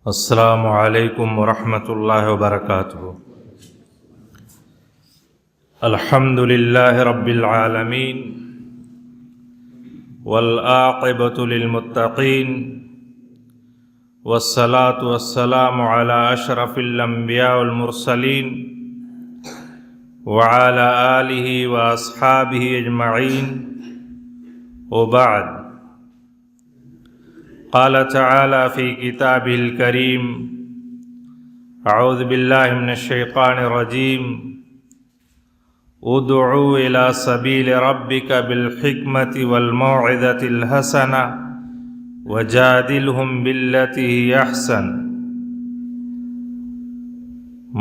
السلام علیکم ورحمۃ اللہ وبرکاتہ۔ الحمد للہ رب العالمین والعاقبۃ للمتقین والصلاة والسلام علی اشرف الانبیاء والمرسلین وعلی آلہ واصحابہ اجمعین وبعد۔ قال تعالی فی کتابہ الکریم اعوذ باللہ من الشیطان الرجیم ادعو الی سبیل ربک بالحکمۃ والموعظۃ الحسنہ وجادلہم باللتی ہی احسن۔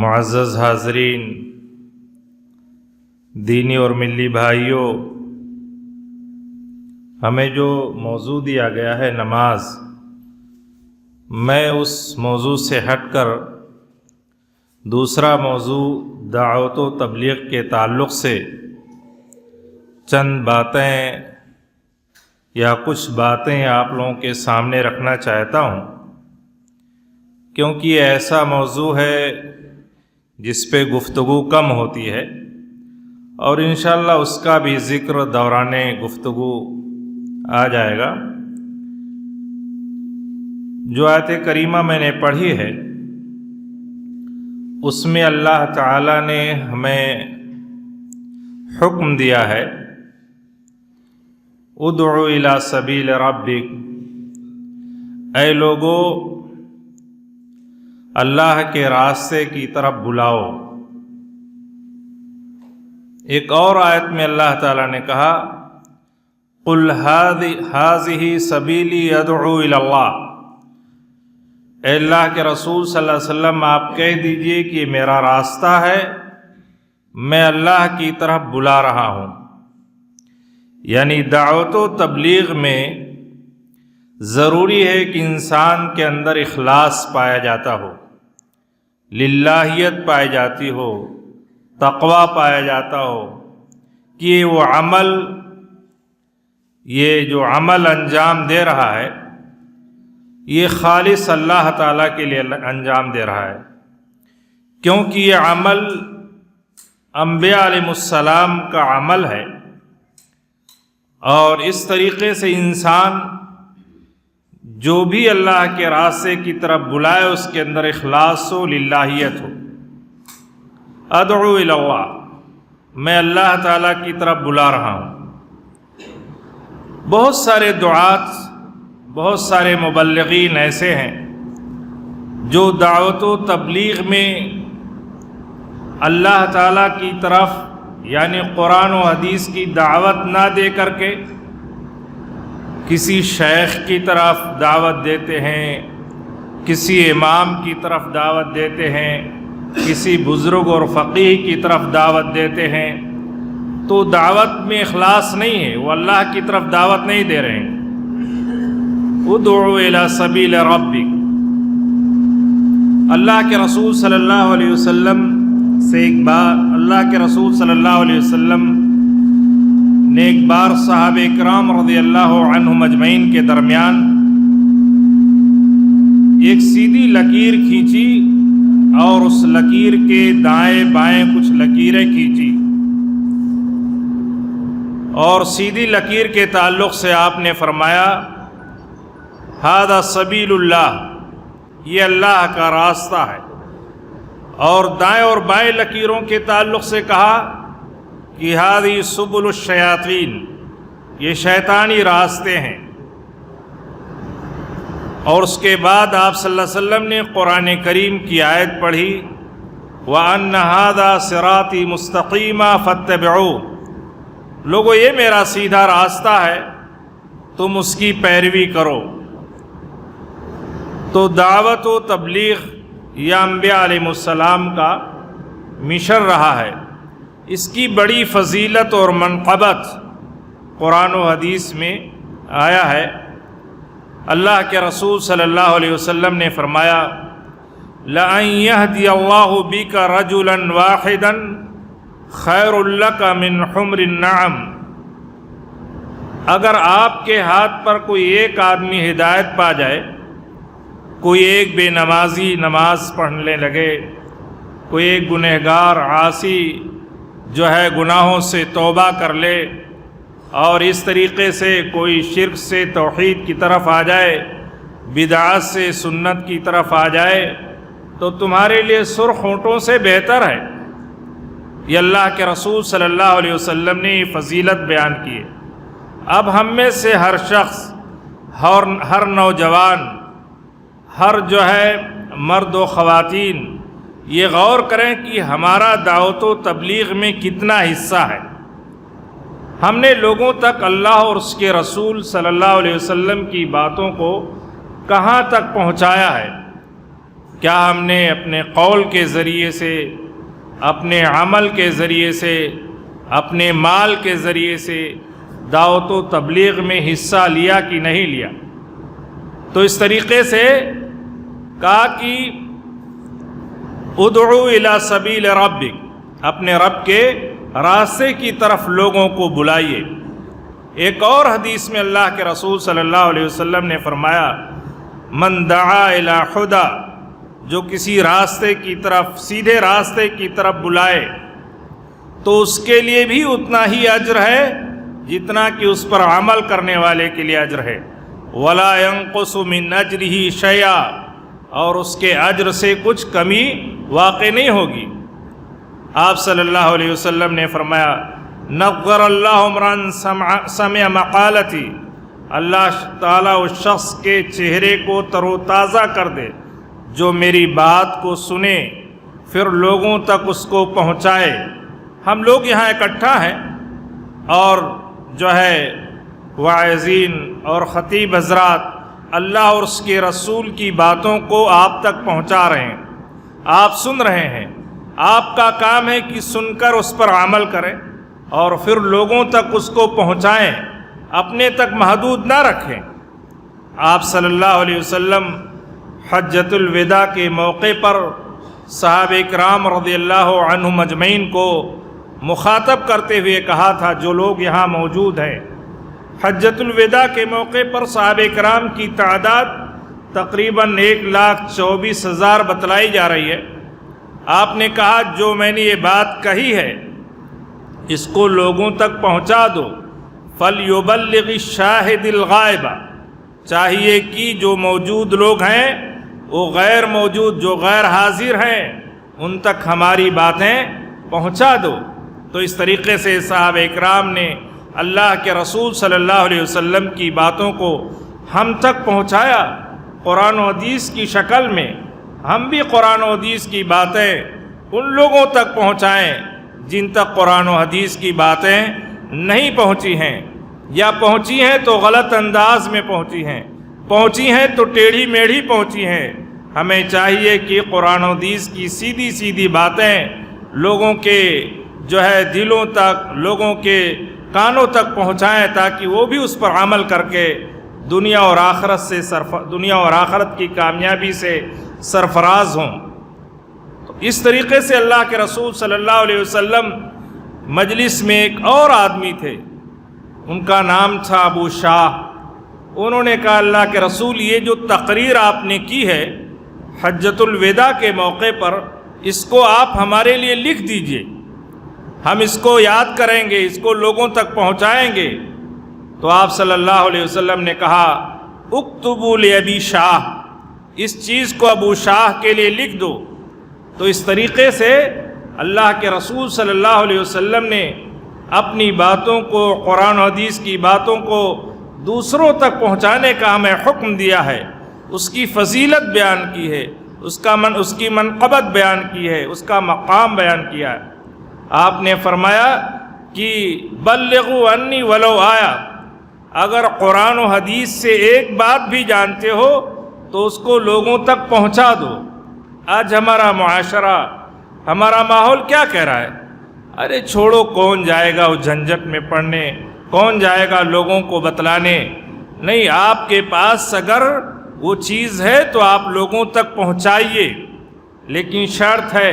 معزز حاضرین، دینی اور ملی بھائیوں، ہمیں جو موضوع دیا گیا ہے نماز، میں اس موضوع سے ہٹ کر دوسرا موضوع دعوت و تبلیغ کے تعلق سے چند باتیں یا کچھ باتیں آپ لوگوں کے سامنے رکھنا چاہتا ہوں، کیونکہ یہ ایسا موضوع ہے جس پہ گفتگو کم ہوتی ہے، اور انشاءاللہ اس کا بھی ذکر دوران گفتگو آ جائے گا۔ جو آیت کریمہ میں نے پڑھی ہے اس میں اللہ تعالیٰ نے ہمیں حکم دیا ہے ادعو الی سبیل ربک، اے لوگو اللہ کے راستے کی طرف بلاؤ۔ ایک اور آیت میں اللہ تعالیٰ نے کہا قل ھذہ سبیلی ادعو الی اللہ، اے اللہ کے رسول صلی اللہ علیہ وسلم آپ کہہ دیجئے کہ یہ میرا راستہ ہے، میں اللہ کی طرف بلا رہا ہوں۔ یعنی دعوت و تبلیغ میں ضروری ہے کہ انسان کے اندر اخلاص پایا جاتا ہو، للہیت پائی جاتی ہو، تقوی پایا جاتا ہو، کہ یہ جو عمل انجام دے رہا ہے یہ خالص اللہ تعالیٰ کے لیے انجام دے رہا ہے، کیونکہ یہ عمل انبیاء علیہ السلام کا عمل ہے، اور اس طریقے سے انسان جو بھی اللہ کے راستے کی طرف بلائے اس کے اندر اخلاص ہو، للہیت ہو۔ ادعو الی اللہ، میں اللہ تعالیٰ کی طرف بلا رہا ہوں۔ بہت سارے دعات، بہت سارے مبلغین ایسے ہیں جو دعوت و تبلیغ میں اللہ تعالیٰ کی طرف یعنی قرآن و حدیث کی دعوت نہ دے کر کے کسی شیخ کی طرف دعوت دیتے ہیں، کسی امام کی طرف دعوت دیتے ہیں، کسی بزرگ اور فقیہ کی طرف دعوت دیتے ہیں، تو دعوت میں اخلاص نہیں ہے، وہ اللہ کی طرف دعوت نہیں دے رہے ہیں۔ ادعو الی سبیل ربک، اللہ کے رسول صلی اللہ علیہ وسلم سے ایک بار اللہ کے رسول صلی اللہ علیہ وسلم نے ایک بار صحابہ کرام رضی اللہ عنہم اجمعین کے درمیان ایک سیدھی لکیر کھینچی اور اس لکیر کے دائیں بائیں کچھ لکیریں کھینچی، اور سیدھی لکیر کے تعلق سے آپ نے فرمایا ھذا سبیل اللہ، یہ اللہ کا راستہ ہے، اور دائیں اور بائیں لکیروں کے تعلق سے کہا کہ ھذہ سبل الشیاطین، یہ شیطانی راستے ہیں۔ اور اس کے بعد آپ صلی اللہ علیہ وسلم نے قرآن کریم کی آیت پڑھی وَأَنَّ هَذَا صِرَاطِي مُسْتَقِيمًا فَاتَّبِعُوهُ، لوگو یہ میرا سیدھا راستہ ہے، تم اس کی پیروی کرو۔ تو دعوت و تبلیغ یہ انبیاء علیہ السلام کا مشن رہا ہے، اس کی بڑی فضیلت اور منقبت قرآن و حدیث میں آیا ہے۔ اللہ کے رسول صلی اللہ علیہ وسلم نے فرمایا لَأَن يَهْدِيَ اللَّهُ بِكَ رَجُلًا وَاحِدًا خَيْرٌ لَكَ مِنْ حُمْرِ النَّعَمِ، اگر آپ کے ہاتھ پر کوئی ایک آدمی ہدایت پا جائے کوئی ایک بے نمازی نماز پڑھنے لگے، کوئی ایک گنہگار عاصی جو ہے گناہوں سے توبہ کر لے، اور اس طریقے سے کوئی شرک سے توحید کی طرف آ جائے، بدعات سے سنت کی طرف آ جائے، تو تمہارے لیے سرخ اونٹوں سے بہتر ہے۔ یہ اللہ کے رسول صلی اللہ علیہ وسلم نے یہ فضیلت بیان کی ہے۔ اب ہم میں سے ہر شخص، ہر نوجوان، ہر جو ہے مرد و خواتین یہ غور کریں کہ ہمارا دعوت و تبلیغ میں کتنا حصہ ہے۔ ہم نے لوگوں تک اللہ اور اس کے رسول صلی اللہ علیہ وسلم کی باتوں کو کہاں تک پہنچایا ہے؟ کیا ہم نے اپنے قول کے ذریعے سے، اپنے عمل کے ذریعے سے، اپنے مال کے ذریعے سے دعوت و تبلیغ میں حصہ لیا کہ نہیں لیا؟ تو اس طریقے سے کہا کہ ادعو الی سبیل ربک، اپنے رب کے راستے کی طرف لوگوں کو بلائیے۔ ایک اور حدیث میں اللہ کے رسول صلی اللہ علیہ وسلم نے فرمایا، من دعا الی ہدی، جو کسی راستے کی طرف، سیدھے راستے کی طرف بلائے تو اس کے لیے بھی اتنا ہی اجر ہے جتنا کہ اس پر عمل کرنے والے کے لیے اجر ہے، ولا ينقص من اجرہ شیئا، اور اس کے اجر سے کچھ کمی واقع نہیں ہوگی۔ آپ صلی اللہ علیہ وسلم نے فرمایا، نظر اللہ امرا سمع مقالتی، اللہ تعالیٰ اس شخص کے چہرے کو تر و تازہ کر دے جو میری بات کو سنے پھر لوگوں تک اس کو پہنچائے۔ ہم لوگ یہاں اکٹھا ہیں اور جو ہے واعظین اور خطیب حضرات اللہ اور اس کے رسول کی باتوں کو آپ تک پہنچا رہے ہیں، آپ سن رہے ہیں۔ آپ کا کام ہے کہ سن کر اس پر عمل کریں اور پھر لوگوں تک اس کو پہنچائیں، اپنے تک محدود نہ رکھیں۔ آپ صلی اللہ علیہ وسلم حجۃ الوداع کے موقع پر صحابہ کرام رضی اللہ عنہم اجمعین کو مخاطب کرتے ہوئے کہا تھا، جو لوگ یہاں موجود ہیں، حجۃ الوداع کے موقع پر صحابہ کرام کی تعداد تقریباً 1,24,000 بتلائی جا رہی ہے۔ آپ نے کہا، جو میں نے یہ بات کہی ہے اس کو لوگوں تک پہنچا دو، فَلْيُبَلِّغِ الشَّاهِدِ الْغَائِبَ، چاہیے کہ جو موجود لوگ ہیں وہ غیر موجود، جو غیر حاضر ہیں، ان تک ہماری باتیں پہنچا دو۔ تو اس طریقے سے صحابہ اکرام نے اللہ کے رسول صلی اللہ علیہ وسلم کی باتوں کو ہم تک پہنچایا قرآن و حدیث کی شکل میں۔ ہم بھی قرآن و حدیث کی باتیں ان لوگوں تک پہنچائیں جن تک قرآن و حدیث کی باتیں نہیں پہنچی ہیں، یا پہنچی ہیں تو غلط انداز میں پہنچی ہیں تو ٹیڑھی میڑھی پہنچی ہیں۔ ہمیں چاہیے کہ قرآن و حدیث کی سیدھی سیدھی باتیں لوگوں کے جو ہے دلوں تک، لوگوں کے کانوں تک پہنچائیں تاکہ وہ بھی اس پر عمل کر کے دنیا اور آخرت کی کامیابی سے سرفراز ہوں۔ تو اس طریقے سے اللہ کے رسول صلی اللہ علیہ وسلم مجلس میں ایک اور آدمی تھے، ان کا نام تھا ابو شاہ۔ انہوں نے کہا، اللہ کے رسول، یہ جو تقریر آپ نے کی ہے حجۃ الوداع کے موقع پر، اس کو آپ ہمارے لیے لکھ دیجئے، ہم اس کو یاد کریں گے، اس کو لوگوں تک پہنچائیں گے۔ تو آپ صلی اللہ علیہ وسلم نے کہا، اکتبوا لابی شاہ، اس چیز کو ابو شاہ کے لیے لکھ دو۔ تو اس طریقے سے اللہ کے رسول صلی اللہ علیہ وسلم نے اپنی باتوں کو، قرآن و حدیث کی باتوں کو دوسروں تک پہنچانے کا ہمیں حکم دیا ہے، اس کی فضیلت بیان کی ہے، اس کی منقبت بیان کی ہے، اس کا مقام بیان کیا ہے۔ آپ نے فرمایا کہ بلغوا عنی ولو آیا، اگر قرآن و حدیث سے ایک بات بھی جانتے ہو تو اس کو لوگوں تک پہنچا دو۔ آج ہمارا معاشرہ، ہمارا ماحول کیا کہہ رہا ہے؟ ارے چھوڑو، کون جائے گا اس جھنجٹ میں پڑھنے، کون جائے گا لوگوں کو بتلانے۔ نہیں، آپ کے پاس اگر وہ چیز ہے تو آپ لوگوں تک پہنچائیے، لیکن شرط ہے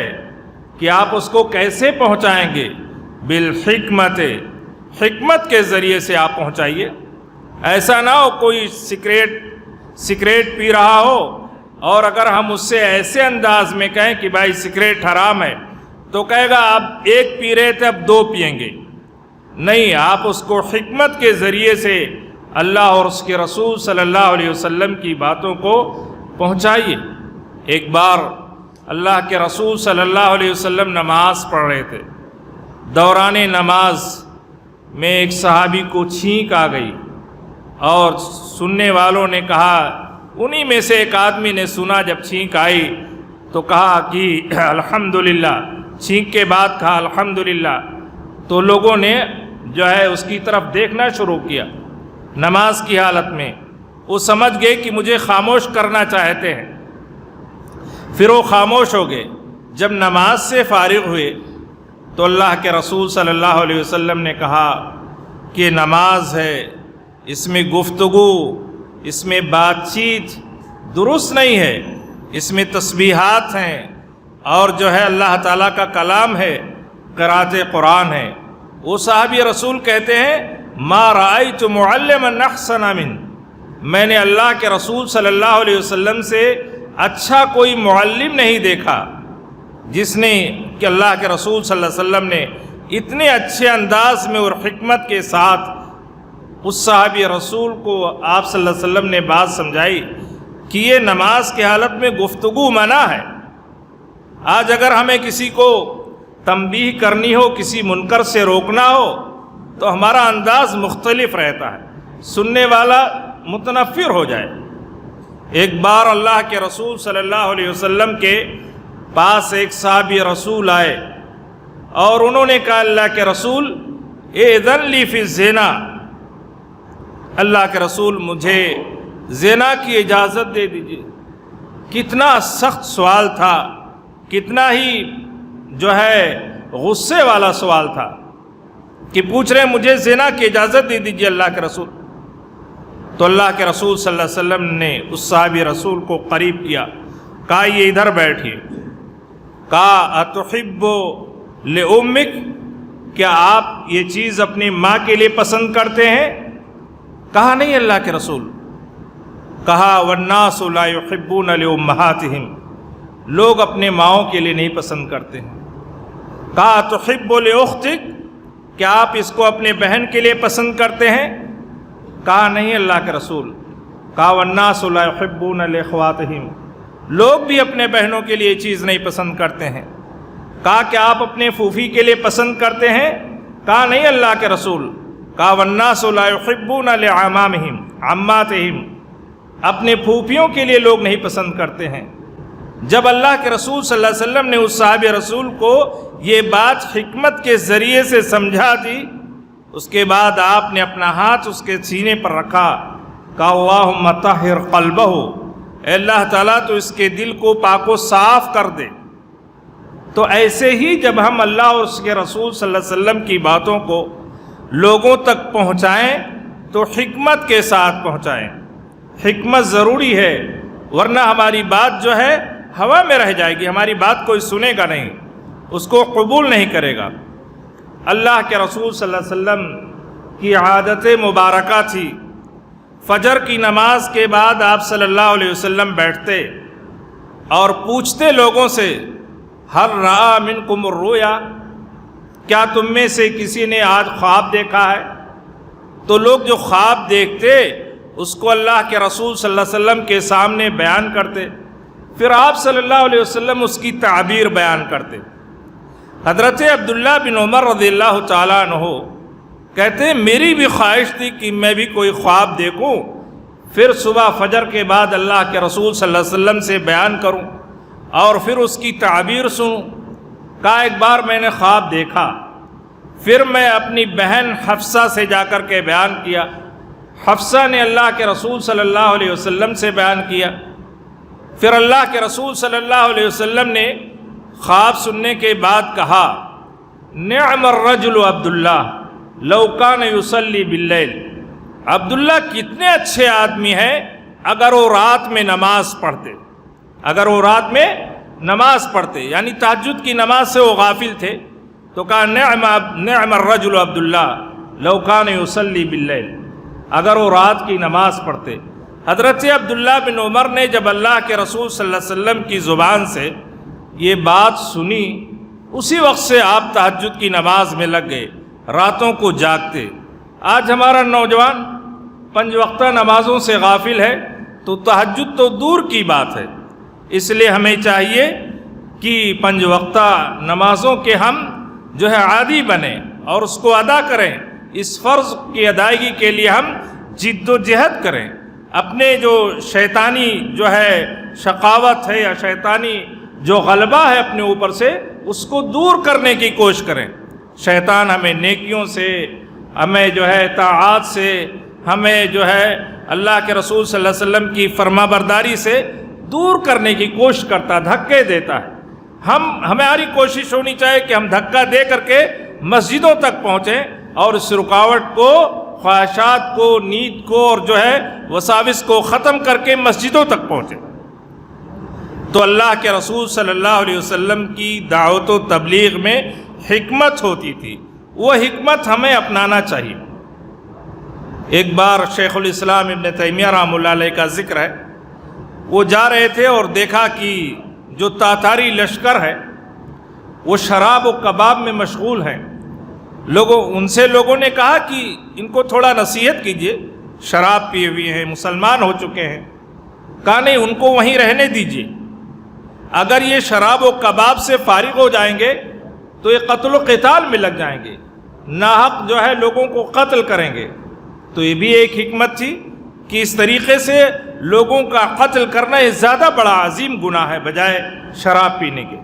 کہ آپ اس کو کیسے پہنچائیں گے؟ بالحکمت، حکمت کے ذریعے سے آپ پہنچائیے۔ ایسا نہ ہو کوئی سگریٹ پی رہا ہو اور اگر ہم اس سے ایسے انداز میں کہیں کہ بھائی سگریٹ حرام ہے تو کہے گا آپ ایک پی رہے تھے اب دو پئیں گے. نہیں، آپ اس کو حکمت کے ذریعے سے اللہ اور اس کے رسول صلی اللہ علیہ وسلم کی باتوں کو پہنچائیے. ایک بار اللہ کے رسول صلی اللہ علیہ وسلم نماز پڑھ رہے تھے. دوران نماز میں ایک صحابی کو چھینک آ گئی اور سننے والوں نے کہا، انہی میں سے ایک آدمی نے سنا جب چھینک آئی تو کہا کہ الحمدللہ. چھینک کے بعد کہا الحمدللہ. تو لوگوں نے جو ہے اس کی طرف دیکھنا شروع کیا نماز کی حالت میں. وہ سمجھ گئے کہ مجھے خاموش کرنا چاہتے ہیں، پھر وہ خاموش ہو گئے. جب نماز سے فارغ ہوئے تو اللہ کے رسول صلی اللہ علیہ وسلم نے کہا کہ نماز ہے، اس میں گفتگو، اس میں بات چیت درست نہیں ہے، اس میں تسبیحات ہیں اور جو ہے اللہ تعالیٰ کا کلام ہے، قرأت قرآن ہے. وہ صحابی رسول کہتے ہیں ما رأیت معلما احسن من، میں نے اللہ کے رسول صلی اللہ علیہ وسلم سے اچھا کوئی معلم نہیں دیکھا جس نے کہ اللہ کے رسول صلی اللہ علیہ وسلم نے اتنے اچھے انداز میں اور حکمت کے ساتھ اس صحابی رسول کو آپ صلی اللہ علیہ وسلم نے بات سمجھائی کہ یہ نماز کی حالت میں گفتگو منع ہے. آج اگر ہمیں کسی کو تنبیہ کرنی ہو، کسی منکر سے روکنا ہو تو ہمارا انداز مختلف رہتا ہے، سننے والا متنفر ہو جائے. ایک بار اللہ کے رسول صلی اللہ علیہ وسلم کے پاس ایک صحابی رسول آئے اور انہوں نے کہا اللہ کے رسول اذن لی فی الزنا، اللہ کے رسول مجھے زنا کی اجازت دے دیجیے. کتنا سخت سوال تھا، کتنا ہی جو ہے غصے والا سوال تھا کہ پوچھ رہے ہیں مجھے زنا کی اجازت دے دیجیے اللہ کے رسول. تو اللہ کے رسول صلی اللہ علیہ وسلم نے اس صحابی رسول کو قریب کیا، کہا یہ ادھر بیٹھیے. کہا اتحب لامک، کیا آپ یہ چیز اپنی ماں کے لیے پسند کرتے ہیں؟ کہا نہیں اللہ کے رسول. کہا والناس لا يحبون لامہاتہم، لوگ اپنے ماؤں کے لیے نہیں پسند کرتے ہیں. کہا تحب لاختک، کیا آپ اس کو اپنے بہن کے لیے پسند کرتے ہیں؟ کہا نہیں اللہ کے رسول. کہا والناس لا يحبون لاخواتہم، لوگ بھی اپنے بہنوں کے لیے یہ چیز نہیں پسند کرتے ہیں. کہا کہ آپ اپنے پھوپھی کے لیے پسند کرتے ہیں؟ کہا نہیں اللہ کے رسول. کہا والناس لا يحبون لعمامہم عماتہم، اپنے پھوپھیوں کے لیے لوگ نہیں پسند کرتے ہیں. جب اللہ کے رسول صلی اللہ علیہ وسلم نے اس صحابی رسول کو یہ بات حکمت کے ذریعے سے سمجھا دی، اس کے بعد آپ نے اپنا ہاتھ اس کے سینے پر رکھا، کہا اللہم طہر قلبہ، اے اللہ تعالیٰ تو اس کے دل کو پاک و صاف کر دے. تو ایسے ہی جب ہم اللہ اور اس کے رسول صلی اللہ علیہ وسلم کی باتوں کو لوگوں تک پہنچائیں تو حکمت کے ساتھ پہنچائیں. حکمت ضروری ہے، ورنہ ہماری بات جو ہے ہوا میں رہ جائے گی، ہماری بات کوئی سنے گا نہیں، اس کو قبول نہیں کرے گا. اللہ کے رسول صلی اللہ علیہ وسلم کی عادت مبارکہ تھی، فجر کی نماز کے بعد آپ صلی اللہ علیہ وسلم بیٹھتے اور پوچھتے لوگوں سے ہل رأى منکم الرؤیا، کیا تم میں سے کسی نے آج خواب دیکھا ہے؟ تو لوگ جو خواب دیکھتے اس کو اللہ کے رسول صلی اللہ علیہ وسلم کے سامنے بیان کرتے، پھر آپ صلی اللہ علیہ وسلم اس کی تعبیر بیان کرتے. حضرت عبداللہ بن عمر رضی اللہ تعالیٰ عنہ کہتے ہیں میری بھی خواہش تھی کہ میں بھی کوئی خواب دیکھوں، پھر صبح فجر کے بعد اللہ کے رسول صلی اللہ علیہ وسلم سے بیان کروں اور پھر اس کی تعبیر سنوں. کہا ایک بار میں نے خواب دیکھا، پھر میں اپنی بہن حفصہ سے جا کر کے بیان کیا، حفصہ نے اللہ کے رسول صلی اللہ علیہ وسلم سے بیان کیا، پھر اللہ کے رسول صلی اللہ علیہ وسلم نے خواب سننے کے بعد کہا نعم الرجل عبداللہ لو کان یصلی باللیل، عبداللہ کتنے اچھے آدمی ہیں اگر وہ رات میں نماز پڑھتے، اگر وہ رات میں نماز پڑھتے، یعنی تہجد کی نماز سے وہ غافل تھے. تو کہا نعم الرجل عبداللہ لو کان یصلی باللیل، اگر وہ رات کی نماز پڑھتے. حضرت عبداللہ بن عمر نے جب اللہ کے رسول صلی اللہ علیہ وسلم کی زبان سے یہ بات سنی، اسی وقت سے آپ تہجد کی نماز میں لگ گئے، راتوں کو جاگتے۔ آج ہمارا نوجوان 5 وقتہ نمازوں سے غافل ہے، تو تہجد تو دور کی بات ہے۔ اس لیے ہمیں چاہیے کہ 5 وقتہ نمازوں کے ہم جو ہے عادی بنیں اور اس کو ادا کریں۔ اس فرض کی ادائیگی کے لیے ہم جد و جہد کریں، اپنے جو شیطانی جو ہے شقاوت ہے یا شیطانی جو غلبہ ہے اپنے اوپر سے، اس کو دور کرنے کی کوشش کریں۔ شیطان ہمیں نیکیوں سے، ہمیں جو ہے طاعات سے، ہمیں جو ہے اللہ کے رسول صلی اللہ علیہ وسلم کی فرما برداری سے دور کرنے کی کوشش کرتا، دھکے دیتا ہے۔ ہماری کوشش ہونی چاہیے کہ ہم دھکا دے کر کے مسجدوں تک پہنچیں اور اس رکاوٹ کو، خواہشات کو، نیند کو اور جو ہے وساوس کو ختم کر کے مسجدوں تک پہنچیں۔ تو اللہ کے رسول صلی اللہ علیہ وسلم کی دعوت و تبلیغ میں حکمت ہوتی تھی، وہ حکمت ہمیں اپنانا چاہیے۔ ایک بار شیخ الاسلام ابن تیمیہ رحمہ اللہ علیہ کا ذکر ہے، وہ جا رہے تھے اور دیکھا کہ جو تاتاری لشکر ہے وہ شراب و کباب میں مشغول ہیں۔ لوگوں نے کہا کہ ان کو تھوڑا نصیحت کیجئے، شراب پیے ہوئے ہیں، مسلمان ہو چکے ہیں۔ کہا نہیں، ان کو وہیں رہنے دیجئے، اگر یہ شراب و کباب سے فارغ ہو جائیں گے تو یہ قتل و قتال میں لگ جائیں گے، ناحق جو ہے لوگوں کو قتل کریں گے۔ تو یہ بھی ایک حکمت تھی کہ اس طریقے سے لوگوں کا قتل کرنا یہ زیادہ بڑا عظیم گناہ ہے بجائے شراب پینے کے۔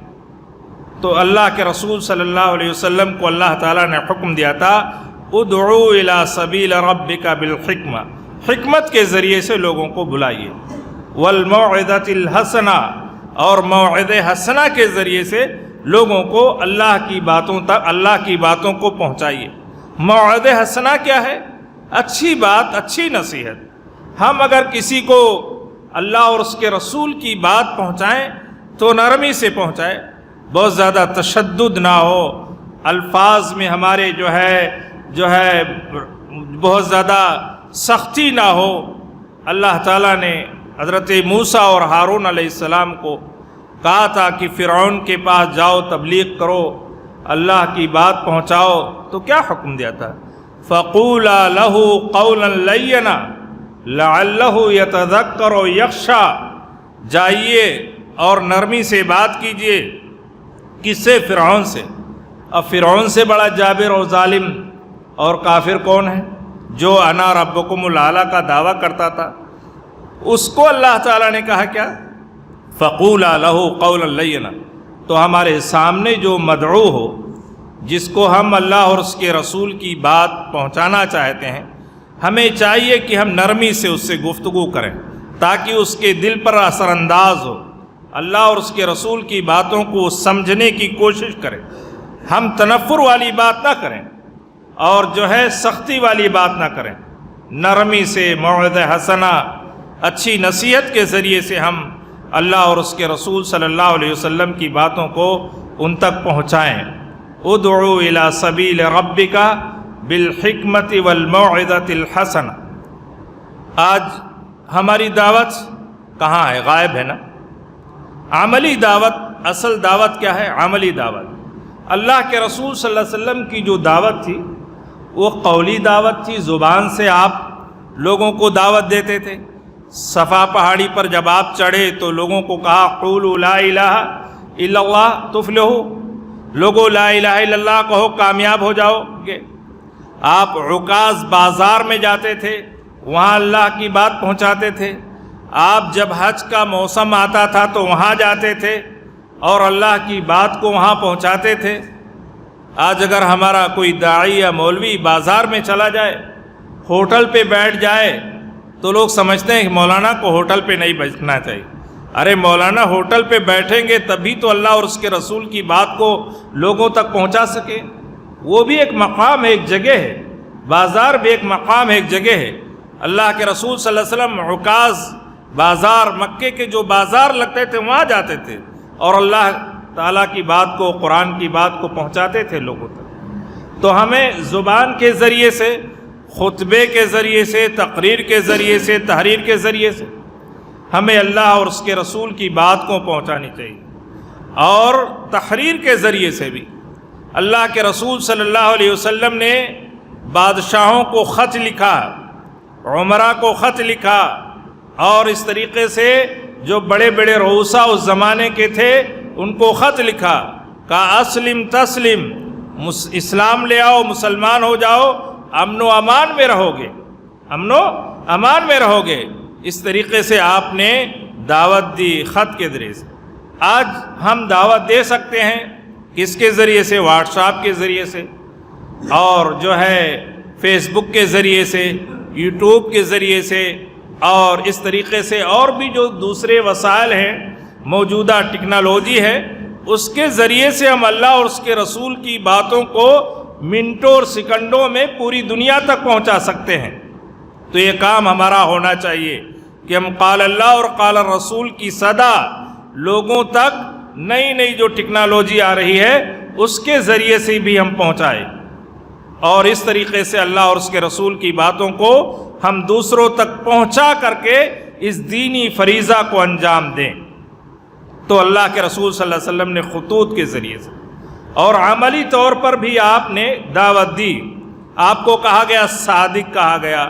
تو اللہ کے رسول صلی اللہ علیہ وسلم کو اللہ تعالیٰ نے حکم دیا تھا، ادعو الی سبیل ربک بالحکمہ، حکمت کے ذریعے سے لوگوں کو بلائیے، والموعظۃ الحسنہ، اور موعظہ حسنہ کے ذریعے سے لوگوں کو اللہ کی باتوں تک، اللہ کی باتوں کو پہنچائیے۔ موعظہ حسنہ کیا ہے؟ اچھی بات، اچھی نصیحت۔ ہم اگر کسی کو اللہ اور اس کے رسول کی بات پہنچائیں تو نرمی سے پہنچائیں، بہت زیادہ تشدد نہ ہو، الفاظ میں ہمارے جو ہے بہت زیادہ سختی نہ ہو۔ اللہ تعالیٰ نے حضرت موسیٰ اور ہارون علیہ السلام کو کہا تھا کہ فرعون کے پاس جاؤ، تبلیغ کرو، اللہ کی بات پہنچاؤ، تو کیا حکم دیا تھا؟ فَقُولَا لَهُ قَوْلًا لَيِّنًا لَعَلَّهُ يَتَذَكَّرُ وَيَخْشَىٰ، جائیے اور نرمی سے بات کیجیے۔ کس سے؟ فرعون سے۔ اب فرعون سے بڑا جابر اور ظالم اور کافر کون ہے؟ جو انا ربکم الاعلیٰ کا دعویٰ کرتا تھا، اس کو اللہ تعالیٰ نے کہا کیا؟ فَقُولَا لَهُ قَوْلًا لَيِّنًا۔ تو ہمارے سامنے جو مدعو ہو، جس کو ہم اللہ اور اس کے رسول کی بات پہنچانا چاہتے ہیں، ہمیں چاہیے کہ ہم نرمی سے اس سے گفتگو کریں تاکہ اس کے دل پر اثر انداز ہو، اللہ اور اس کے رسول کی باتوں کو سمجھنے کی کوشش کریں۔ ہم تنفر والی بات نہ کریں اور جو ہے سختی والی بات نہ کریں، نرمی سے، موعظہ حسنہ، اچھی نصیحت کے ذریعے سے ہم اللہ اور اس کے رسول صلی اللہ علیہ وسلم کی باتوں کو ان تک پہنچائیں۔ ادعو الی سبیل ربک بالحکمت والموعظۃ الحسنہ۔ آج ہماری دعوت کہاں ہے؟ غائب ہے نا۔ عملی دعوت، اصل دعوت کیا ہے؟ عملی دعوت۔ اللہ کے رسول صلی اللہ علیہ وسلم کی جو دعوت تھی وہ قولی دعوت تھی، زبان سے آپ لوگوں کو دعوت دیتے تھے۔ صفا پہاڑی پر جب آپ چڑھے تو لوگوں کو کہا قولوا لا الہ الا اللہ تفلحوا، لوگوں لا الہ الا اللہ کہو کامیاب ہو جاؤ گے۔ آپ عکاظ بازار میں جاتے تھے، وہاں اللہ کی بات پہنچاتے تھے۔ آپ جب حج کا موسم آتا تھا تو وہاں جاتے تھے اور اللہ کی بات کو وہاں پہنچاتے تھے۔ آج اگر ہمارا کوئی داعی یا مولوی بازار میں چلا جائے، ہوٹل پہ بیٹھ جائے، تو لوگ سمجھتے ہیں کہ مولانا کو ہوٹل پہ نہیں بیٹھنا چاہیے۔ ارے مولانا ہوٹل پہ بیٹھیں گے تبھی تو اللہ اور اس کے رسول کی بات کو لوگوں تک پہنچا سکے۔ وہ بھی ایک مقام ہے، ایک جگہ ہے، بازار بھی ایک مقام ہے، ایک جگہ ہے۔ اللہ کے رسول صلی اللہ علیہ وسلم عکاظ بازار، مکے کے جو بازار لگتے تھے وہاں جاتے تھے اور اللہ تعالیٰ کی بات کو، قرآن کی بات کو پہنچاتے تھے لوگوں تک۔ تو ہمیں زبان کے ذریعے سے خطبے کے ذریعے سے، تقریر کے ذریعے سے، تحریر کے ذریعے سے ہمیں اللہ اور اس کے رسول کی بات کو پہنچانی چاہیے، اور تحریر کے ذریعے سے بھی اللہ کے رسول صلی اللہ علیہ وسلم نے بادشاہوں کو خط لکھا، عمرا کو خط لکھا، اور اس طریقے سے جو بڑے بڑے رؤسا اس زمانے کے تھے ان کو خط لکھا، کہا اسلم تسلم، اسلام لے آؤ، مسلمان ہو جاؤ، امن و امان میں رہو گے، امن و امان میں رہو گے۔ اس طریقے سے آپ نے دعوت دی خط کے ذریعے سے۔ آج ہم دعوت دے سکتے ہیں کس کے ذریعے سے؟ واٹس ایپ کے ذریعے سے، اور جو ہے فیس بک کے ذریعے سے، یوٹیوب کے ذریعے سے، اور اس طریقے سے اور بھی جو دوسرے وسائل ہیں، موجودہ ٹیکنالوجی ہے، اس کے ذریعے سے ہم اللہ اور اس کے رسول کی باتوں کو منٹوں اور سیکنڈوں میں پوری دنیا تک پہنچا سکتے ہیں۔ تو یہ کام ہمارا ہونا چاہیے کہ ہم قال اللہ اور قال الرسول کی صدا لوگوں تک نئی نئی جو ٹیکنالوجی آ رہی ہے اس کے ذریعے سے بھی ہم پہنچائیں، اور اس طریقے سے اللہ اور اس کے رسول کی باتوں کو ہم دوسروں تک پہنچا کر کے اس دینی فریضہ کو انجام دیں۔ تو اللہ کے رسول صلی اللہ علیہ وسلم نے خطوط کے ذریعے سے اور عملی طور پر بھی آپ نے دعوت دی۔ آپ کو کہا گیا صادق، کہا گیا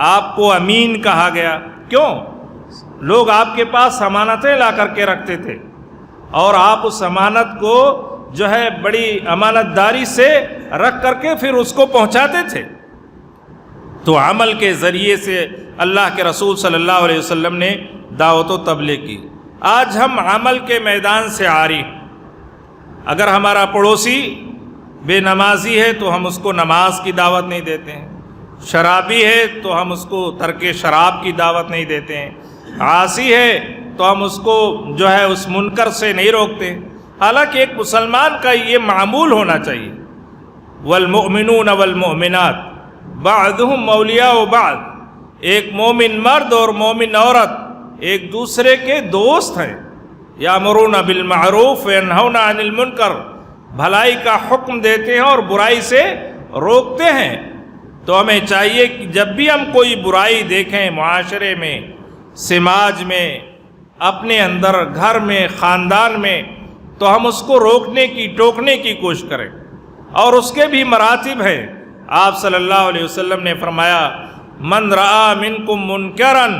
آپ کو امین کہا گیا۔ کیوں؟ لوگ آپ کے پاس امانتیں لا کر کے رکھتے تھے، اور آپ اس امانت کو جو ہے بڑی امانت داری سے رکھ کر کے پھر اس کو پہنچاتے تھے۔ تو عمل کے ذریعے سے اللہ کے رسول صلی اللہ علیہ وسلم نے دعوت و تبلیغ کی۔ آج ہم عمل کے میدان سے عاری، اگر ہمارا پڑوسی بے نمازی ہے تو ہم اس کو نماز کی دعوت نہیں دیتے ہیں، شرابی ہے تو ہم اس کو ترک شراب کی دعوت نہیں دیتے ہیں، عاصی ہے تو ہم اس کو جو ہے اس منکر سے نہیں روکتے۔ حالانکہ ایک مسلمان کا یہ معمول ہونا چاہیے، والمؤمنون والمؤمنات بعضهم اولیاء بعض، ایک مومن مرد اور مومن عورت ایک دوسرے کے دوست ہیں۔ یامرون بالمعروف وینہون عن المنکر، بھلائی کا حکم دیتے ہیں اور برائی سے روکتے ہیں۔ تو ہمیں چاہیے کہ جب بھی ہم کوئی برائی دیکھیں معاشرے میں، سماج میں، اپنے اندر، گھر میں، خاندان میں، تو ہم اس کو روکنے کی، ٹوکنے کی کوشش کریں، اور اس کے بھی مراتب ہیں۔ آپ صلی اللہ علیہ وسلم نے فرمایا من رآ منکم منکرن،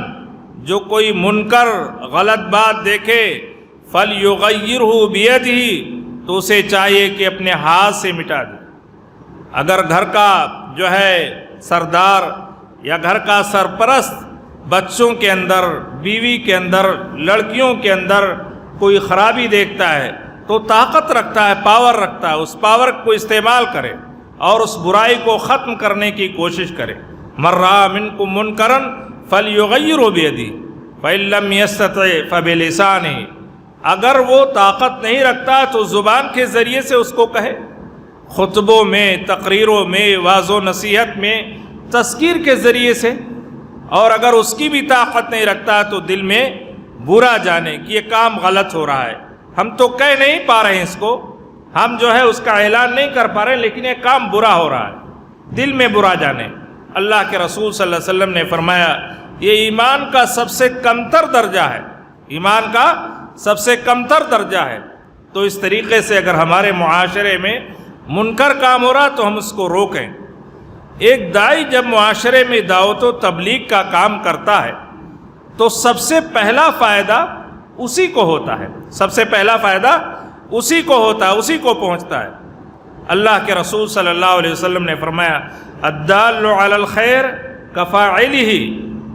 جو کوئی منکر غلط بات دیکھے فلیغیرہ بیدہ، تو اسے چاہیے کہ اپنے ہاتھ سے مٹا دے۔ اگر گھر کا جو ہے سردار یا گھر کا سرپرست بچوں کے اندر، بیوی کے اندر، لڑکیوں کے اندر کوئی خرابی دیکھتا ہے تو طاقت رکھتا ہے، پاور رکھتا ہے، اس پاور کو استعمال کرے اور اس برائی کو ختم کرنے کی کوشش کرے۔ من رآ منکم منکرا فلیغیرہ بیدہ فإن لم یستطع فبلسانہ، اگر وہ طاقت نہیں رکھتا تو زبان کے ذریعے سے اس کو کہے، خطبوں میں، تقریروں میں، واعظ و نصیحت میں، تذکیر کے ذریعے سے، اور اگر اس کی بھی طاقت نہیں رکھتا تو دل میں برا جانے کہ یہ کام غلط ہو رہا ہے، ہم تو کہہ نہیں پا رہے ہیں اس کو، ہم جو ہے اس کا اعلان نہیں کر پا رہے، لیکن یہ کام برا ہو رہا ہے، دل میں برا جانے۔ اللہ کے رسول صلی اللہ علیہ وسلم نے فرمایا یہ ایمان کا سب سے کمتر درجہ ہے، ایمان کا سب سے کمتر درجہ ہے۔ تو اس طریقے سے اگر ہمارے معاشرے میں منکر کام ہو رہا تو ہم اس کو روکیں۔ ایک داعی جب معاشرے میں دعوت و تبلیغ کا کام کرتا ہے تو سب سے پہلا فائدہ اسی کو ہوتا ہے، سب سے پہلا فائدہ اسی کو ہوتا ہے، اسی کو پہنچتا ہے۔ اللہ کے رسول صلی اللہ علیہ وسلم نے فرمایا الدال علی الخیر کفاعلہ،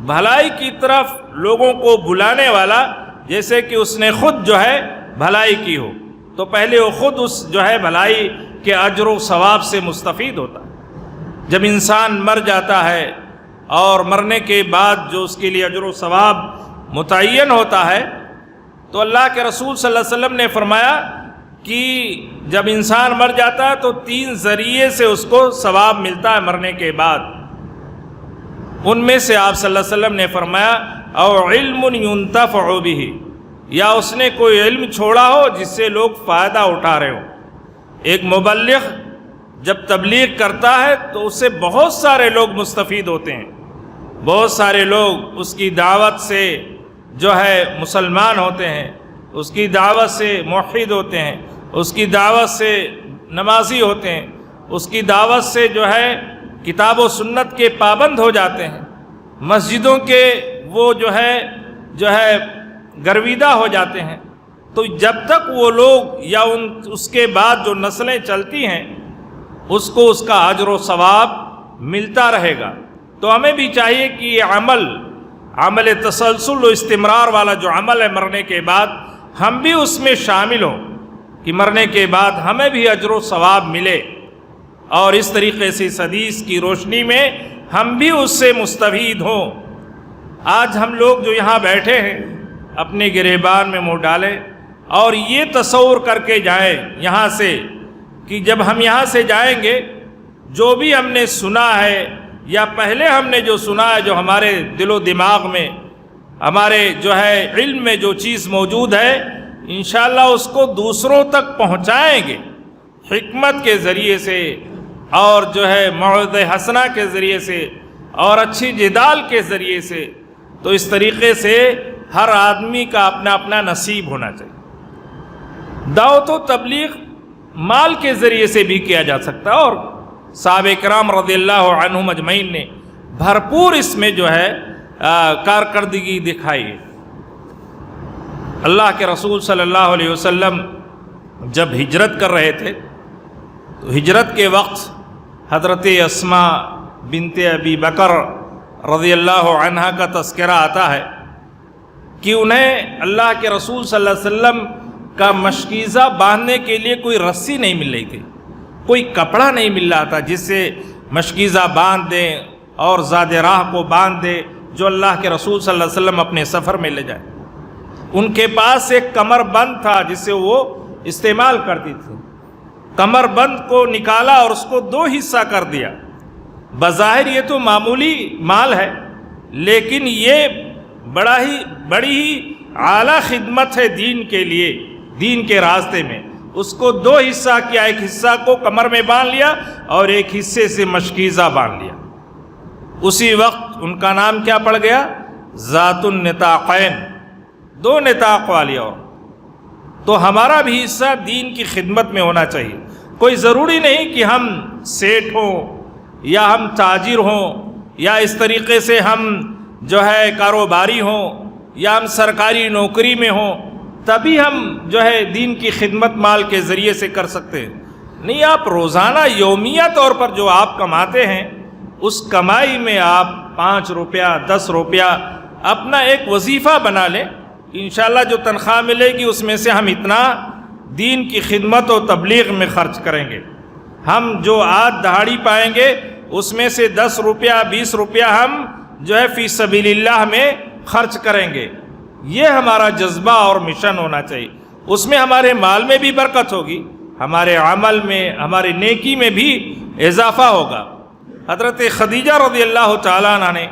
بھلائی کی طرف لوگوں کو بلانے والا جیسے کہ اس نے خود جو ہے بھلائی کی ہو، تو پہلے وہ خود اس جو ہے بھلائی کے اجر و ثواب سے مستفید ہوتا ہے۔ جب انسان مر جاتا ہے اور مرنے کے بعد جو اس کے لیے اجر و ثواب متعین ہوتا ہے، تو اللہ کے رسول صلی اللہ علیہ وسلم نے فرمایا کہ جب انسان مر جاتا ہے تو 3 ذریعے سے اس کو ثواب ملتا ہے مرنے کے بعد۔ ان میں سے آپ صلی اللہ علیہ وسلم نے فرمایا او علم ينتفع به، یا اس نے کوئی علم چھوڑا ہو جس سے لوگ فائدہ اٹھا رہے ہوں۔ ایک مبلغ جب تبلیغ کرتا ہے تو اس سے بہت سارے لوگ مستفید ہوتے ہیں، بہت سارے لوگ اس کی دعوت سے جو ہے مسلمان ہوتے ہیں، اس کی دعوت سے موحد ہوتے ہیں، اس کی دعوت سے نمازی ہوتے ہیں، اس کی دعوت سے جو ہے کتاب و سنت کے پابند ہو جاتے ہیں، مسجدوں کے وہ جو ہے گرویدہ ہو جاتے ہیں۔ تو جب تک وہ لوگ یا اس کے بعد جو نسلیں چلتی ہیں اس کو اس کا اجر و ثواب ملتا رہے گا۔ تو ہمیں بھی چاہیے کہ یہ عمل تسلسل و استمرار والا جو عمل ہے مرنے کے بعد، ہم بھی اس میں شامل ہوں کہ مرنے کے بعد ہمیں بھی اجر و ثواب ملے، اور اس طریقے سے اس حدیث کی روشنی میں ہم بھی اس سے مستفید ہوں۔ آج ہم لوگ جو یہاں بیٹھے ہیں اپنے گریبان میں منہ ڈالیں اور یہ تصور کر کے جائیں یہاں سے کہ جب ہم یہاں سے جائیں گے جو بھی ہم نے سنا ہے یا پہلے ہم نے جو سنا ہے، جو ہمارے دل و دماغ میں، ہمارے جو ہے علم میں جو چیز موجود ہے، انشاءاللہ اس کو دوسروں تک پہنچائیں گے حکمت کے ذریعے سے، اور جو ہے موعظہ حسنہ کے ذریعے سے، اور اچھی جدال کے ذریعے سے۔ تو اس طریقے سے ہر آدمی کا اپنا اپنا نصیب ہونا چاہیے۔ دعوت و تبلیغ مال کے ذریعے سے بھی کیا جا سکتا ہے، اور صحابہ کرام رضی اللہ عنہم اجمعین نے بھرپور اس میں جو ہے کارکردگی دکھائی ہے۔ اللہ کے رسول صلی اللہ علیہ وسلم جب ہجرت کر رہے تھے تو ہجرت کے وقت حضرت اسماء بنت ابی بکر رضی اللہ عنہا کا تذکرہ آتا ہے کہ انہیں اللہ کے رسول صلی اللہ علیہ وسلم کا مشکیزہ باندھنے کے لیے کوئی رسی نہیں مل رہی تھی، کوئی کپڑا نہیں مل رہا تھا جس سے مشکیزہ باندھ دیں اور زاد راہ کو باندھ دے جو اللہ کے رسول صلی اللہ علیہ وسلم اپنے سفر میں لے جائیں۔ ان کے پاس ایک کمر بند تھا جسے وہ استعمال کرتی تھی، کمر بند کو نکالا اور اس کو دو حصہ کر دیا۔ بظاہر یہ تو معمولی مال ہے، لیکن یہ بڑی ہی اعلیٰ خدمت ہے دین کے لیے، دین کے راستے میں۔ اس کو دو حصہ کیا، ایک حصہ کو کمر میں باندھ لیا اور ایک حصے سے مشکیزہ باندھ لیا۔ اسی وقت ان کا نام کیا پڑ گیا؟ ذات النطاقین، دو نطاق والی۔ اور تو ہمارا بھی حصہ دین کی خدمت میں ہونا چاہیے۔ کوئی ضروری نہیں کہ ہم سیٹھ ہوں یا ہم تاجر ہوں یا اس طریقے سے ہم جو ہے کاروباری ہوں یا ہم سرکاری نوکری میں ہوں تبھی ہم جو ہے دین کی خدمت مال کے ذریعے سے کر سکتے ہیں۔ نہیں، آپ روزانہ یومیہ طور پر جو آپ کماتے ہیں اس کمائی میں آپ 5 روپیہ 10 روپیہ اپنا ایک وظیفہ بنا لیں، انشاءاللہ جو تنخواہ ملے گی اس میں سے ہم اتنا دین کی خدمت و تبلیغ میں خرچ کریں گے۔ ہم جو آج دہاڑی پائیں گے اس میں سے 10 روپیہ 20 روپیہ ہم جو ہے فی سبیل اللہ میں خرچ کریں گے۔ یہ ہمارا جذبہ اور مشن ہونا چاہیے۔ اس میں ہمارے مال میں بھی برکت ہوگی، ہمارے عمل میں، ہمارے نیکی میں بھی اضافہ ہوگا۔ حضرت خدیجہ رضی اللہ تعالیٰ عنہ نے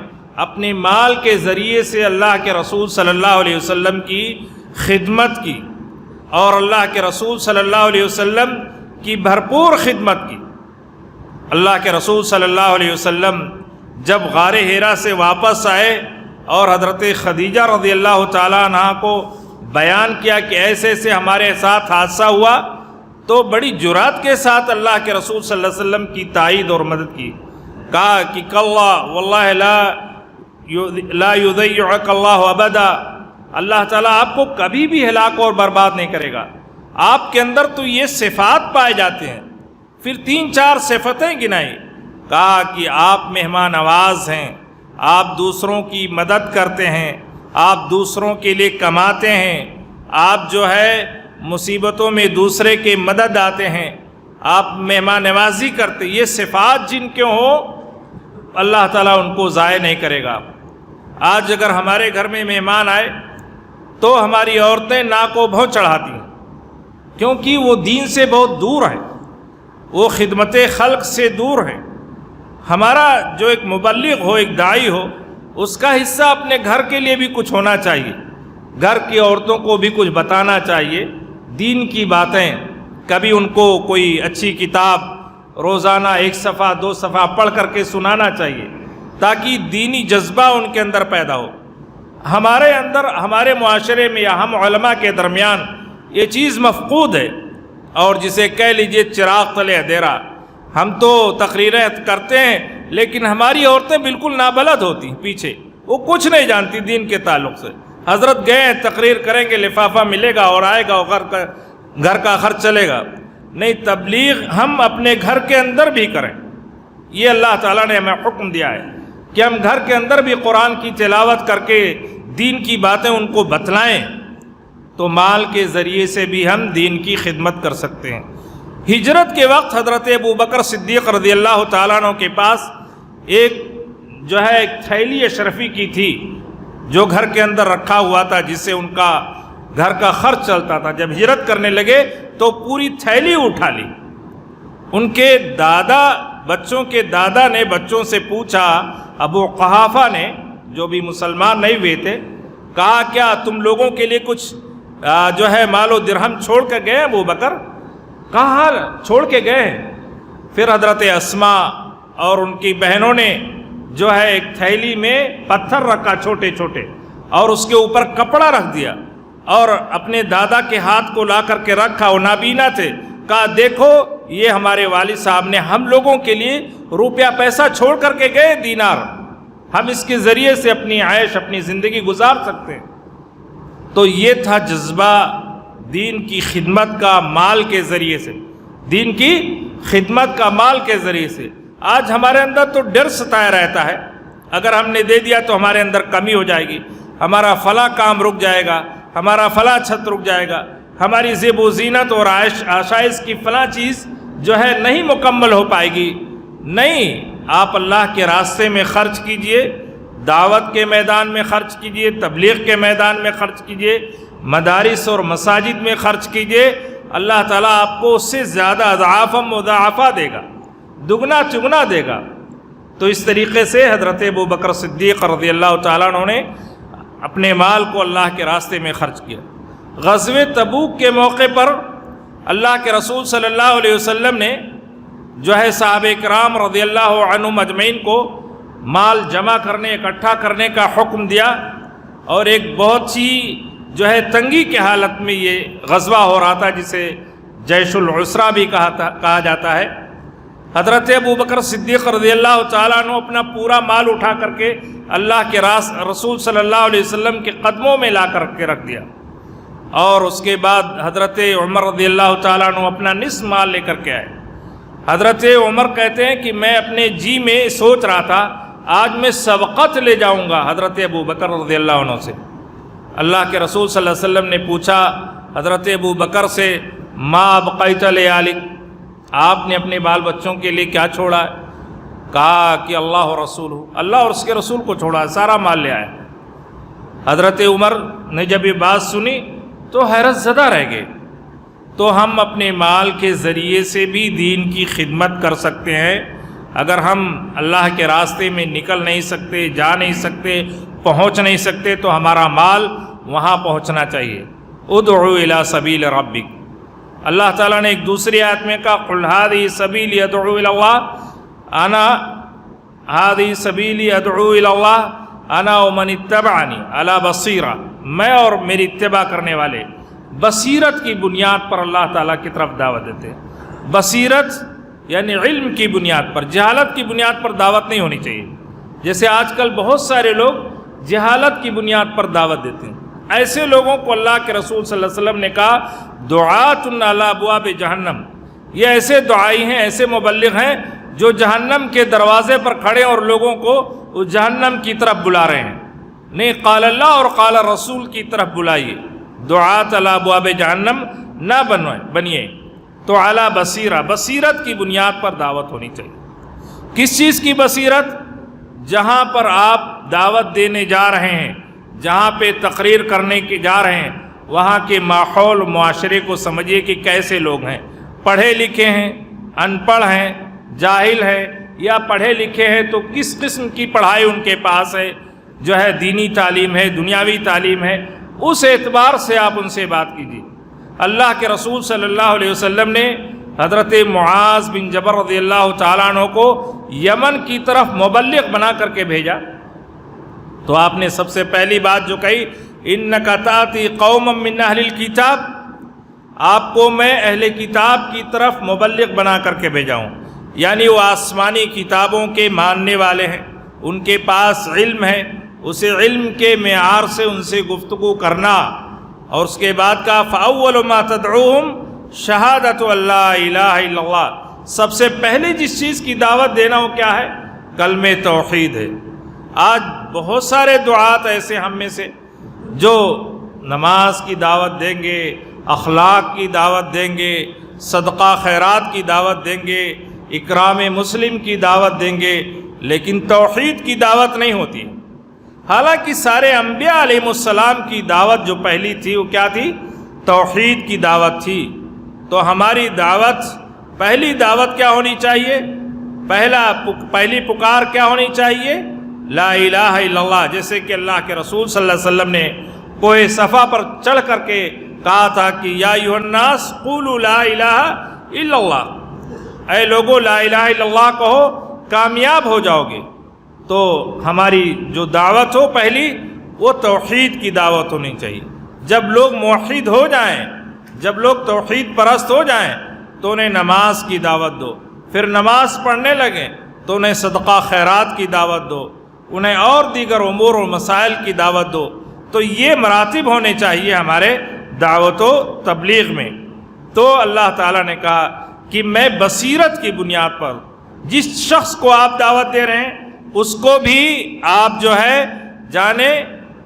اپنے مال کے ذریعے سے اللہ کے رسول صلی اللہ علیہ وسلم کی خدمت کی، اور اللہ کے رسول صلی اللہ علیہ وسلم کی بھرپور خدمت کی۔ اللہ کے رسول صلی اللہ علیہ وسلم جب غار حرا سے واپس آئے اور حضرت خدیجہ رضی اللہ تعالیٰ عنہ کو بیان کیا کہ ایسے ایسے ہمارے ساتھ حادثہ ہوا، تو بڑی جرات کے ساتھ اللہ کے رسول صلی اللہ علیہ وسلم کی تائید اور مدد کی۔ کہا کہ واللہ لا یضیعک اللہ ابدا، اللہ تعالیٰ آپ کو کبھی بھی ہلاک اور برباد نہیں کرے گا۔ آپ کے اندر تو یہ صفات پائے جاتے ہیں۔ پھر 3-4 صفتیں گنائی، کہا کہ آپ مہمان نواز ہیں، آپ دوسروں کی مدد کرتے ہیں، آپ دوسروں کے لیے کماتے ہیں، آپ جو ہے مصیبتوں میں دوسرے کے مدد آتے ہیں، آپ مہمان نوازی کرتے۔ یہ صفات جن کے ہوں اللہ تعالیٰ ان کو ضائع نہیں کرے گا۔ آج اگر ہمارے گھر میں مہمان آئے تو ہماری عورتیں ناک و بھوں چڑھاتی ہیں، کیونکہ وہ دین سے بہت دور ہیں، وہ خدمت خلق سے دور ہیں۔ ہمارا جو ایک مبلغ ہو، ایک داعی ہو، اس کا حصہ اپنے گھر کے لیے بھی کچھ ہونا چاہیے، گھر کی عورتوں کو بھی کچھ بتانا چاہیے، دین کی باتیں۔ کبھی ان کو کوئی اچھی کتاب روزانہ 1 صفحہ 2 صفحہ پڑھ کر کے سنانا چاہیے تاکہ دینی جذبہ ان کے اندر پیدا ہو۔ ہمارے اندر، ہمارے معاشرے میں یا ہم علماء کے درمیان یہ چیز مفقود ہے، اور جسے کہہ لیجئے چراغ تلے اندھیرا۔ ہم تو تقریریں کرتے ہیں لیکن ہماری عورتیں بالکل نابلد ہوتی ہیں، پیچھے وہ کچھ نہیں جانتی دین کے تعلق سے۔ حضرت گئے ہیں، تقریر کریں گے، لفافہ ملے گا اور آئے گا، اور گھر کا خرچ چلے گا۔ نہیں، تبلیغ ہم اپنے گھر کے اندر بھی کریں۔ یہ اللہ تعالیٰ نے ہمیں حکم دیا ہے کہ ہم گھر کے اندر بھی قرآن کی تلاوت کر کے دین کی باتیں ان کو بتلائیں، تو مال کے ذریعے سے بھی ہم دین کی خدمت کر سکتے ہیں۔ ہجرت کے وقت حضرت ابوبکر صدیق رضی اللہ تعالیٰ عنہ کے پاس ایک تھیلی اشرفی کی تھی جو گھر کے اندر رکھا ہوا تھا، جس سے ان کا گھر کا خرچ چلتا تھا۔ جب ہجرت کرنے لگے تو پوری تھیلی اٹھا لی۔ ان کے دادا، بچوں کے دادا نے بچوں سے پوچھا، ابو قحافہ نے جو بھی مسلمان نہیں ہوئے تھے، کہا کیا تم لوگوں کے لیے کچھ مال و درہم چھوڑ کر گئے ابو بکر؟ کہاں چھوڑ کے گئے ہیں؟ پھر حضرت اسما اور ان کی بہنوں نے ایک تھیلی میں پتھر رکھا چھوٹے چھوٹے، اور اس کے اوپر کپڑا رکھ دیا، اور اپنے دادا کے ہاتھ کو لا کر کے رکھا، وہ نابینا تھے۔ کہا دیکھو یہ ہمارے والد صاحب نے ہم لوگوں کے لیے روپیہ پیسہ چھوڑ کر کے گئے، دینار، ہم اس کے ذریعے سے اپنی عیش، اپنی زندگی گزار سکتے ہیں۔ تو یہ تھا جذبہ دین کی خدمت کا مال کے ذریعے سے، دین کی خدمت کا مال کے ذریعے سے۔ آج ہمارے اندر تو ڈر ستایا رہتا ہے، اگر ہم نے دے دیا تو ہمارے اندر کمی ہو جائے گی، ہمارا فلاں کام رک جائے گا، ہمارا فلاں چھت رک جائے گا، ہماری زیب و زینت اور آشائش کی فلاں چیز نہیں مکمل ہو پائے گی۔ نہیں، آپ اللہ کے راستے میں خرچ کیجئے، دعوت کے میدان میں خرچ کیجئے، تبلیغ کے میدان میں خرچ کیجئے، مدارس اور مساجد میں خرچ کیجئے، اللہ تعالیٰ آپ کو اس سے زیادہ اضعاف مضاعفہ دے گا، دگنا چگنا دے گا۔ تو اس طریقے سے حضرت ابوبکر صدیق رضی اللہ تعالیٰ عنہ نے اپنے مال کو اللہ کے راستے میں خرچ کیا۔ غزوہ تبوک کے موقع پر اللہ کے رسول صلی اللہ علیہ وسلم نے صحابہ کرام رضی اللہ عنہم اجمعین کو مال جمع کرنے، اکٹھا کرنے کا حکم دیا، اور ایک بہت سی تنگی کے حالت میں یہ غزوہ ہو رہا تھا، جسے جیش العسرہ بھی کہا جاتا ہے۔ حضرت ابوبکر صدیق رضی اللہ تعالیٰ عنہ اپنا پورا مال اٹھا کر کے اللہ کے رسول صلی اللہ علیہ وسلم کے قدموں میں لا کر کے رکھ دیا، اور اس کے بعد حضرت عمر رضی اللہ تعالیٰ عنہ اپنا نصف مال لے کر کے آئے۔ حضرت عمر کہتے ہیں کہ میں اپنے جی میں سوچ رہا تھا آج میں سبقت لے جاؤں گا حضرت ابوبکر رضی اللہ عنہ سے۔ اللہ کے رسول صلی اللہ علیہ وسلم نے پوچھا حضرت ابوبکر سے، ما ابقیت لآلک، آپ نے اپنے بال بچوں کے لیے کیا چھوڑا ہے؟ کہا کہ اللہ و رسول، اللہ اور اس کے رسول کو چھوڑا ہے، سارا مال لے آئے۔ حضرت عمر نے جب یہ بات سنی تو حیرت زدہ رہ گئے۔ تو ہم اپنے مال کے ذریعے سے بھی دین کی خدمت کر سکتے ہیں۔ اگر ہم اللہ کے راستے میں نکل نہیں سکتے، جا نہیں سکتے، پہنچ نہیں سکتے، تو ہمارا مال وہاں پہنچنا چاہیے۔ ادعو الی سبیل ربک، اللہ تعالیٰ نے ایک دوسری آیت میں کہا قل ھذہ سبیلی ادعو الی اللہ انا ومن اتبعنی علی بصیرہ، میں اور میری اتباع کرنے والے۔ بصیرت کی بنیاد پر اللہ تعالیٰ کی طرف دعوت دیتے ہیں۔ بصیرت یعنی علم کی بنیاد پر، جہالت کی بنیاد پر دعوت نہیں ہونی چاہیے۔ جیسے آج کل بہت سارے لوگ جہالت کی بنیاد پر دعوت دیتے ہیں، ایسے لوگوں کو اللہ کے رسول صلی اللہ علیہ وسلم نے کہا دعات علی ابواب جہنم، یہ ایسے دعائی ہیں، ایسے مبلغ ہیں جو جہنم کے دروازے پر کھڑے اور لوگوں کو اس جہنم کی طرف بلا رہے ہیں۔ نہیں، قال اللہ اور قال رسول کی طرف بلائیے، دعات علی ابواب جہنم نہ بنیے، تو اعلیٰ بصیرہ، بصیرت کی بنیاد پر دعوت ہونی چاہیے۔ کس چیز کی بصیرت؟ جہاں پر آپ دعوت دینے جا رہے ہیں، جہاں پہ تقریر کرنے کے جا رہے ہیں، وہاں کے ماحول معاشرے کو سمجھیے کہ کیسے لوگ ہیں، پڑھے لکھے ہیں، ان پڑھ ہیں، جاہل ہیں، یا پڑھے لکھے ہیں تو کس قسم کی پڑھائی ان کے پاس ہے، دینی تعلیم ہے، دنیاوی تعلیم ہے، اس اعتبار سے آپ ان سے بات کیجیے۔ اللہ کے رسول صلی اللہ علیہ وسلم نے حضرت معاذ بن جبل رضی اللہ تعالیٰ عنہ کو یمن کی طرف مبلغ بنا کر کے بھیجا، تو آپ نے سب سے پہلی بات جو کہی، اِنَّكَ تَأْتِي قَوْمًا مِّنْ أَهْلِ الْكِتَابِ، آپ کو میں اہل کتاب کی طرف مبلغ بنا کر کے بھیجا ہوں، یعنی وہ آسمانی کتابوں کے ماننے والے ہیں، ان کے پاس علم ہے، اسے علم کے معیار سے ان سے گفتگو کرنا، اور اس کے بعد کہا فَأَوَّلُ مَا تَدْعُوهُمْ شہادت اللہ الہ الا اللہ، سب سے پہلے جس چیز کی دعوت دینا وہ کیا ہے؟ کلمہ توحید ہے۔ آج بہت سارے دعات ایسے ہم میں سے جو نماز کی دعوت دیں گے، اخلاق کی دعوت دیں گے، صدقہ خیرات کی دعوت دیں گے، اکرام مسلم کی دعوت دیں گے، لیکن توحید کی دعوت نہیں ہوتی۔ حالانکہ سارے انبیاء علیہ السلام کی دعوت جو پہلی تھی وہ کیا تھی؟ توحید کی دعوت تھی۔ تو ہماری دعوت، پہلی دعوت کیا ہونی چاہیے؟ پہلی پکار کیا ہونی چاہیے؟ لا الہ الا اللہ، جیسے کہ اللہ کے رسول صلی اللہ علیہ وسلم نے کوہ صفا پر چڑھ کر کے کہا تھا کہ یا ایھا الناس قولوا لا الہ الا اللہ، اے لوگو لا الہ الا اللہ کہو، کامیاب ہو جاؤ گے۔ تو ہماری جو دعوت ہو پہلی، وہ توحید کی دعوت ہونی چاہیے۔ جب لوگ موحد ہو جائیں، جب لوگ توحید پرست ہو جائیں تو انہیں نماز کی دعوت دو، پھر نماز پڑھنے لگیں تو انہیں صدقہ خیرات کی دعوت دو، انہیں اور دیگر امور و مسائل کی دعوت دو۔ تو یہ مراتب ہونے چاہیے ہمارے دعوت و تبلیغ میں۔ تو اللہ تعالیٰ نے کہا کہ میں بصیرت کی بنیاد پر جس شخص کو آپ دعوت دے رہے ہیں اس کو بھی آپ جو ہے جانیں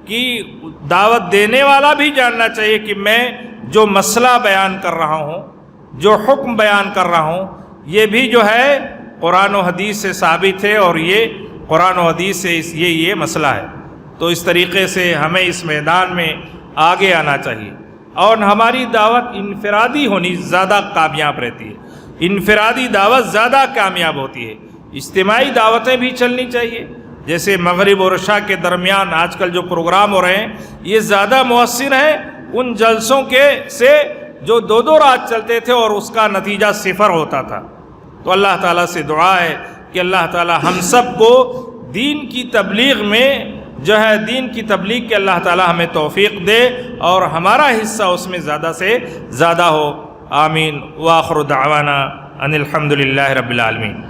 کہ دعوت دینے والا بھی جاننا چاہیے کہ میں جو مسئلہ بیان کر رہا ہوں، جو حکم بیان کر رہا ہوں، یہ بھی جو ہے قرآن و حدیث سے ثابت ہے، اور یہ قرآن و حدیث سے یہ مسئلہ ہے۔ تو اس طریقے سے ہمیں اس میدان میں آگے آنا چاہیے، اور ہماری دعوت انفرادی ہونی زیادہ کامیاب رہتی ہے، انفرادی دعوت زیادہ کامیاب ہوتی ہے۔ اجتماعی دعوتیں بھی چلنی چاہیے، جیسے مغرب اور عشاء کے درمیان آج کل جو پروگرام ہو رہے ہیں یہ زیادہ مؤثر ہیں ان جلسوں سے جو دو رات چلتے تھے اور اس کا نتیجہ صفر ہوتا تھا۔ تو اللہ تعالیٰ سے دعا ہے کہ اللہ تعالیٰ ہم سب کو دین کی تبلیغ میں جو ہے دین کی تبلیغ کے اللہ تعالیٰ ہمیں توفیق دے اور ہمارا حصہ اس میں زیادہ سے زیادہ ہو۔ آمین۔ وآخر دعوانا ان الحمد للہ رب العالمین۔